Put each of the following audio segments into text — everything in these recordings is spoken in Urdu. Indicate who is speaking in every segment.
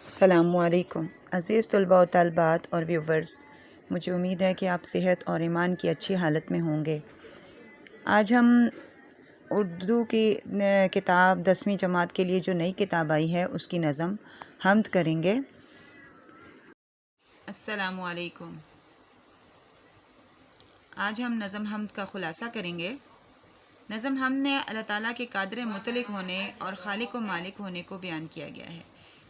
Speaker 1: السلام علیکم عزیز طلباء و طالبات اور ویورز، مجھے امید ہے کہ آپ صحت اور ایمان کی اچھی حالت میں ہوں گے۔ آج ہم اردو کی کتاب 10ویں جماعت کے لیے جو نئی کتاب آئی ہے اس کی نظم حمد کریں گے۔ السلام علیکم۔ آج ہم نظم حمد کا خلاصہ کریں گے۔ نظم حمد نے اللہ تعالیٰ کے قادر مطلق ہونے اور خالق و مالک ہونے کو بیان کیا گیا ہے۔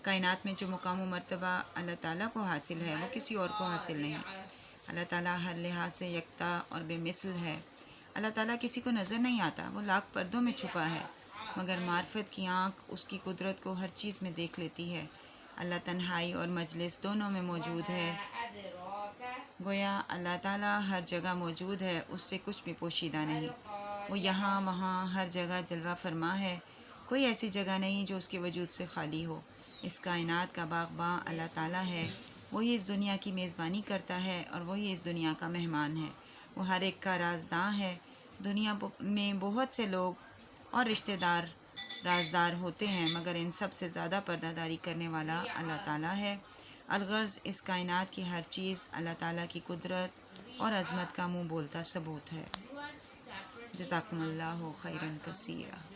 Speaker 1: کائنات میں جو مقام و مرتبہ اللہ تعالیٰ کو حاصل ہے وہ کسی اور کو حاصل نہیں۔ اللہ تعالیٰ ہر لحاظ سے یکتا اور بے مثل ہے۔ اللہ تعالیٰ کسی کو نظر نہیں آتا، وہ لاکھ پردوں میں چھپا ہے، مگر معرفت کی آنکھ اس کی قدرت کو ہر چیز میں دیکھ لیتی ہے۔ اللہ تنہائی اور مجلس دونوں میں موجود ہے۔ گویا اللہ تعالیٰ ہر جگہ موجود ہے، اس سے کچھ بھی پوشیدہ نہیں۔ وہ یہاں وہاں ہر جگہ جلوہ فرما ہے، کوئی ایسی جگہ نہیں جو اس کے وجود سے خالی ہو۔ اس کائنات کا باغباں اللہ تعالیٰ ہے، وہی اس دنیا کی میزبانی کرتا ہے اور وہی اس دنیا کا مہمان ہے۔ وہ ہر ایک کا رازداں ہے۔ دنیا میں بہت سے لوگ اور رشتہ دار رازدار ہوتے ہیں، مگر ان سب سے زیادہ پردہ داری کرنے والا اللہ تعالیٰ ہے۔ الغرض اس کائنات کی ہر چیز اللہ تعالیٰ کی قدرت اور عظمت کا منہ بولتا ثبوت ہے۔ جزاکم اللہ خیرا کثیرا۔